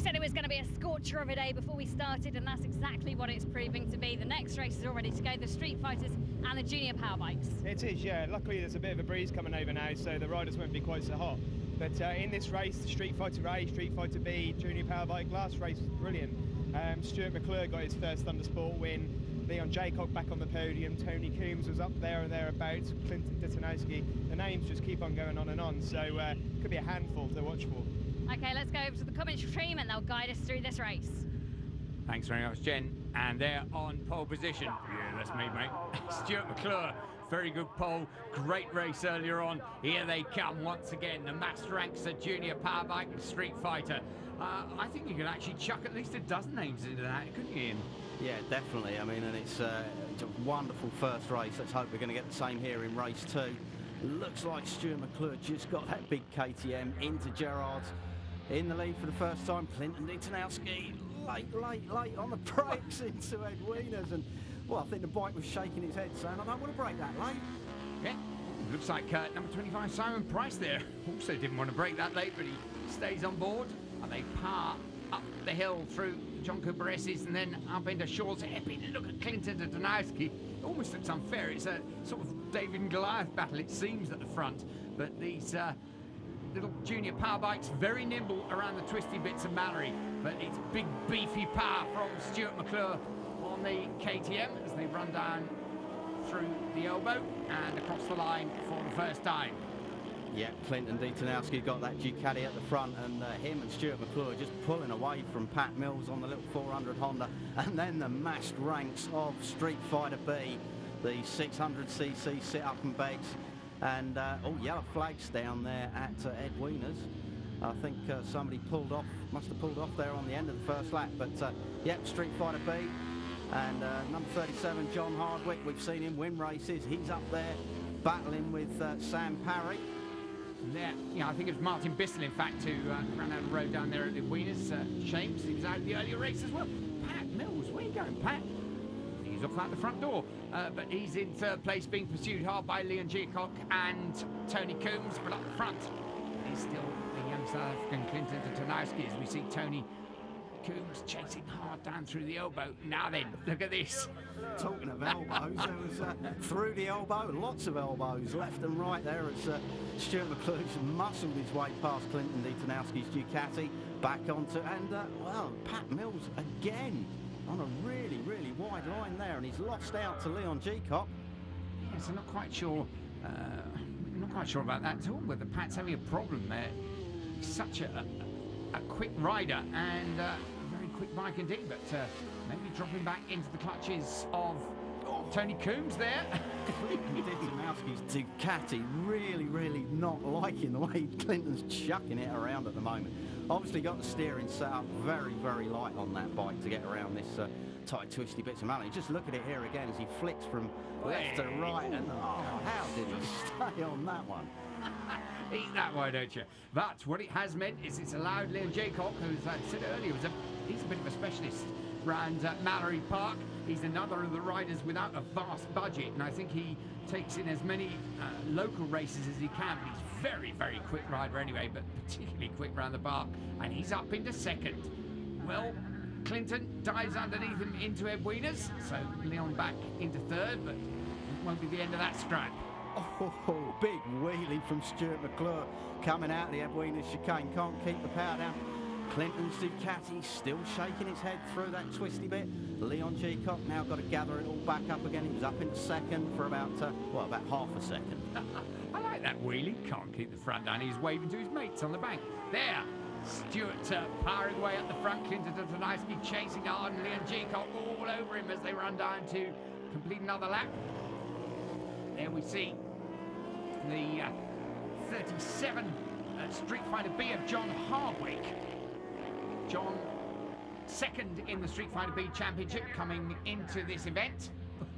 said it was going to be a scorcher of a day before we started, and that's exactly what it's proving to be. The next race is all ready to go, the Street Fighters and the Junior Power Bikes. It is, yeah. Luckily there's a bit of a breeze coming over now, so the riders won't be quite so hot. But in this race, the Street Fighter A, Street Fighter B, Junior Power Bike, last race was brilliant. Stuart McClure got his first Thundersport win. Leon Jeacock back on the podium. Tony Coombs was up there and thereabouts. Clinton Ditanowski. The names just keep on going on and on. So could be a handful to watch for. Okay, let's go over to the commentary team and they'll guide us through this race. Thanks very much, Jen. And they're on pole position. Yeah, that's me, mate. Stuart McClure, very good pole. Great race earlier on. Here they come once again. The mass ranks of Junior Power Bike and Street Fighter. I think you could actually chuck at least a dozen names into that, couldn't you, Ian? Yeah, definitely. I mean, and it's a wonderful first race. Let's hope we're going to get the same here in race 2. Looks like Stuart McClure just got that big KTM into Gerrard's. In the lead for the first time, Clinton Ditanowski late on the brakes into Ed Wieners, and well, I think the bike was shaking its head saying, I don't want to brake that late. Yeah, looks like number 25 Simon Price there also didn't want to brake that late, but he stays on board, and they par up the hill through John Cooper S's and then up into Shaw's hairpin. Look at Clinton Ditanowski. It almost looks unfair. It's a sort of David and Goliath battle, it seems, at the front, but these little Junior Power Bikes very nimble around the twisty bits of Mallory, but it's big beefy power from Stuart McClure on the KTM as they run down through the elbow and across the line for the first time. Yeah, Clinton Ditanowski got that Ducati at the front, and him and Stuart McClure just pulling away from Pat Mills on the little 400 Honda, and then the massed ranks of Street Fighter B, the 600cc sit-up and bags. And yellow flags down there at Ed Wieners. I think somebody must have pulled off there on the end of the first lap. But yep, Street Fighter B and number 37 John Hardwick. We've seen him win races. He's up there battling with Sam Parry. Yeah, I think it was Martin Bissell, in fact, who ran out the road down there at the Wieners. Shame, he was out of the earlier race as well. Pat Mills, where are you going, Pat? He's off out the front door, but he's in third place, being pursued hard by Leon Jeacock and Tony Coombs, but up front is still the young South African Clinton Ditanowski, as we see Tony Coombs chasing hard down through the elbow. Now then, look at this. Talking of elbows, there was through the elbow, lots of elbows left and right there as Stuart McClure's muscled his way past Clinton Ditanowski's Ducati, back onto, and well, Pat Mills again on a really, really wide line there, and he's lost out to Leon Jeacock. Yes, I'm not quite sure about that at all, whether Pat's having a problem there. He's such a quick rider and a very quick bike indeed, but maybe dropping back into the clutches of Tony Coombs there. Clinton Ditanowski's Ducati really not liking the way Clinton's chucking it around at the moment. Obviously got the steering set up very light on that bike to get around this tight twisty bits of Mallory. Just look at it here again as he flicks from left to right, and how did he stay on that one? Eat that, why don't you? But what it has meant is it's allowed Leon Jeacock, who, as I said earlier, he's a bit of a specialist round Mallory Park. He's another of the riders without a vast budget, and I think he takes in as many local races as he can, but he's very quick rider anyway, but particularly quick round the park, and he's up into second. Well, Clinton dives underneath him into Ed Wieners, so Leon back into third, but it won't be the end of that scrap. Oh, big wheelie from Stuart McClure coming out of the Ed Wieners chicane, can't keep the power down. Clinton's Ducati still shaking its head through that twisty bit. Leon Jeacock now got to gather it all back up again. He was up into second for about half a second. I like that wheelie. Can't keep the front down. He's waving to his mates on the bank. There, Stuart powering away at the front. Clinton Ditanowski chasing hard, and Leon Jeacock all over him as they run down to complete another lap. There we see the 37 Street Fighter B of John Hardwick. John, second in the Street Fighter B Championship, coming into this event.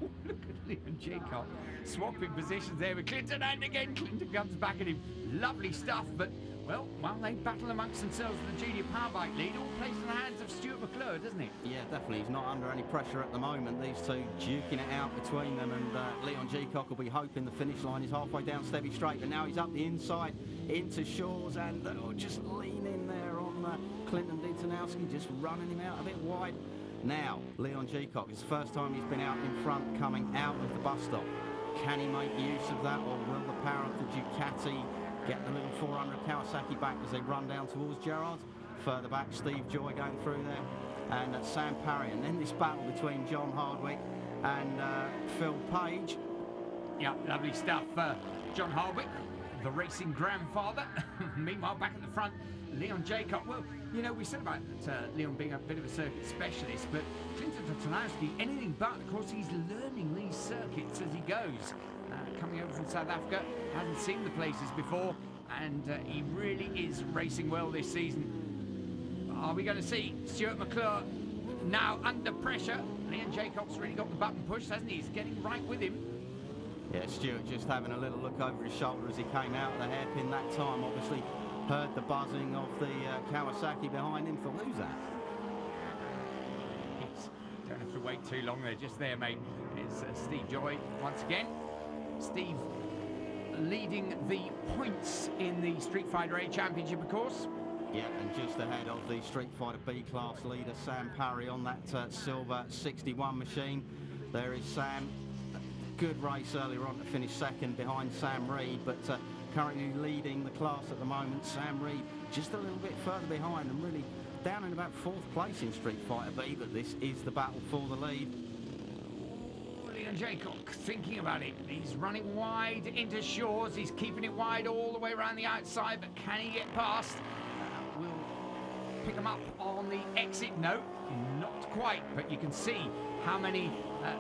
Look at Leon Jeacock swapping positions there with Clinton, and again Clinton comes back at him. Lovely stuff, but well, while they battle amongst themselves in the Junior Power Bike lead, all placed in the hands of Stuart McClure, doesn't it? Yeah, definitely. He's not under any pressure at the moment. These two duking it out between them, and Leon Jeacock will be hoping the finish line is halfway down Stevie Straight, but now he's up the inside into Shaw's, and just lean in there on Clinton Ditanowski, just running him out a bit wide. Now, Leon Jeacock, it's the first time he's been out in front coming out of the bus stop. Can he make use of that, or will the power of the Ducati get the little 400 Kawasaki back as they run down towards Gerrard? Further back, Steve Joy going through there, and Sam Parry, and then this battle between John Hardwick and Phil Page. Yeah, lovely stuff. John Hardwick, the racing grandfather. Meanwhile, back at the front, Leon Jeacock. Well, you know, we said about Leon being a bit of a circuit specialist, but Clinton Ditanowski, anything but. Of course, he's learning these circuits as he goes. Coming over from South Africa, hasn't seen the places before, and he really is racing well this season. Are we going to see Stuart McClure now under pressure? Leon Jeacock's really got the button pushed, hasn't he? He's getting right with him. Yeah, Stuart just having a little look over his shoulder as he came out of the hairpin that time. Obviously heard the buzzing of the Kawasaki behind him. Thought, who's that? Don't have to wait too long. They're just there, mate. It's Steve Joy once again. Steve leading the points in the Street Fighter A Championship, of course. Yeah, and just ahead of the Street Fighter B class leader, Sam Parry, on that silver 61 machine. There is Sam. Good race earlier on to finish second behind Sam Reed, but currently leading the class at the moment. Sam Reed just a little bit further behind and really down in about 4th place in Street Fighter B, but this is the battle for the lead. Leon Jeacock thinking about it. He's running wide into Shores. He's keeping it wide all the way around the outside, but can he get past? We'll pick him up on the exit. No, not quite, but you can see how many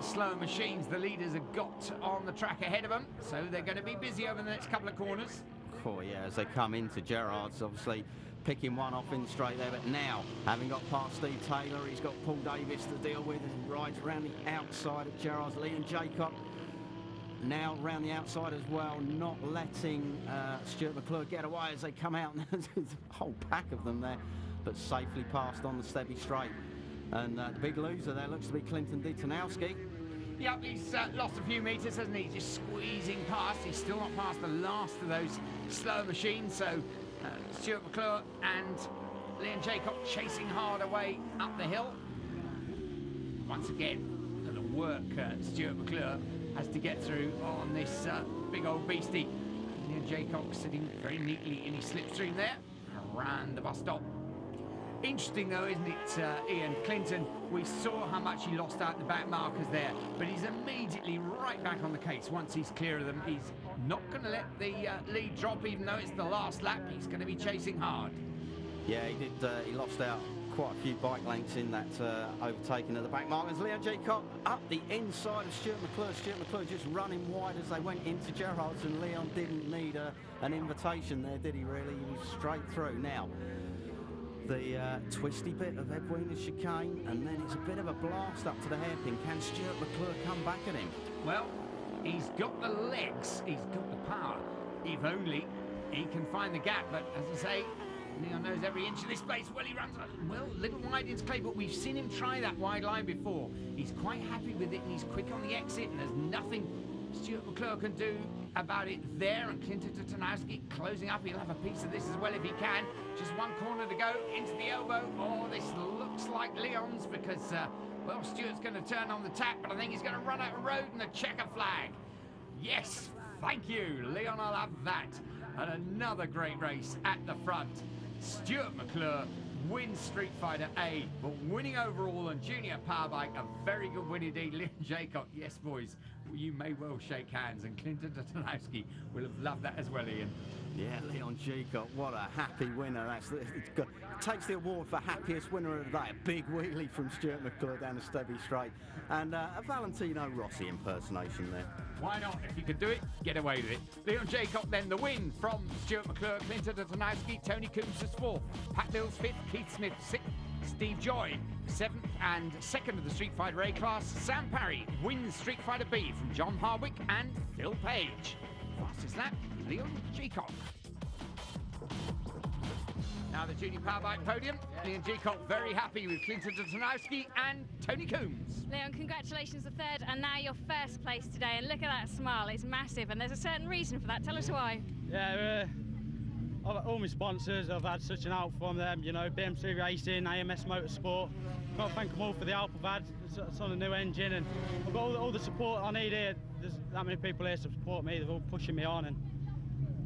slow machines the leaders have got on the track ahead of them, so they're going to be busy over the next couple of corners. Oh yeah, as they come into Gerrard's, obviously picking one off in straight there, but now having got past Steve Taylor, he's got Paul Davis to deal with and rides around the outside of Gerrard's. Leon Jeacock now around the outside as well, not letting Stuart McClure get away as they come out. There's a whole pack of them there, but safely passed on the Stebby straight. And the big loser there looks to be Clinton Ditanowski. Yep, he's lost a few metres, hasn't he? Just squeezing past. He's still not past the last of those slow machines. So Stuart McClure and Leon Jeacock chasing hard away up the hill. Once again, the work Stuart McClure has to get through on this big old beastie. Leon Jeacock sitting very neatly in his slipstream there around the bus stop. Interesting though, isn't it, Ian? Clinton, we saw how much he lost out the back markers there, but he's immediately right back on the case once he's clear of them. He's not going to let the lead drop, even though it's the last lap. He's going to be chasing hard. Yeah, he did. He lost out quite a few bike lengths in that overtaking of the back markers. Leon Jeacock up the inside of Stuart McClure. Stuart McClure just running wide as they went into Gerrard's, and Leon didn't need an invitation there, did he really? He was straight through. Now, the twisty bit of Edwina's chicane, and then it's a bit of a blast up to the hairpin. Can Stuart McClure come back at him? Well, he's got the legs, he's got the power. If only he can find the gap, but as I say, Leon knows every inch of this place. Well, he runs well, a little wide into clay, but we've seen him try that wide line before. He's quite happy with it, and he's quick on the exit, and there's nothing Stuart McClure can do about it there. And Clinton Ditanowski closing up. He'll have a piece of this as well if he can. Just one corner to go into the elbow. Oh, this looks like Leon's because, well, Stuart's going to turn on the tap, but I think he's going to run out of road and the checker flag. Yes, thank you, Leon. I'll have that. And another great race at the front. Stuart McClure wins Street Fighter A, but winning overall on Junior Powerbike, a very good win indeed. Leon Jeacock, yes, boys, you may well shake hands, and Clinton Ditanowski will have loved that as well, Ian. Yeah, Leon Jeacock, what a happy winner. It takes the award for happiest winner of the day. A big wheelie from Stuart McClure down the Stebby straight, and a Valentino Rossi impersonation there. Why not? If you could do it, get away with it. Leon Jeacock then the win from Stuart McClure, Clinton Ditanowski, Tony Coombs is 4th, Pat Mills 5th, Keith Smith 6th, Steve Joy 7th and 2nd of the Street Fighter A class. Sam Parry wins Street Fighter B from John Hardwick and Phil Page. Fastest lap, Leon Jeacock. Now the Junior Powerbike podium. Leon Jeacock very happy with Clinton Ditanowski and Tony Coombs. Leon, congratulations, the 3rd and now your 1st place today. And look at that smile, it's massive, and there's a certain reason for that. Tell us why. Yeah, all my sponsors, I've had such an help from them, you know, BMC Racing, AMS Motorsport. Can't thank them all for the help I've had. It's on a new engine, and I've got all the support I need here. There's that many people here to support me, they're all pushing me on, and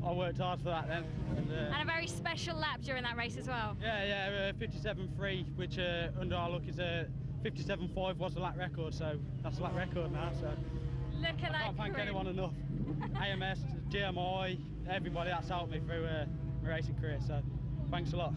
I worked hard for that then. And a very special lap during that race as well. Yeah, 57.3, which under our look is a 57.5 was the lap record, so that's the lap record now. So look at that. I can't thank anyone enough. AMS, GMI, everybody that's helped me through my racing career. So thanks a lot.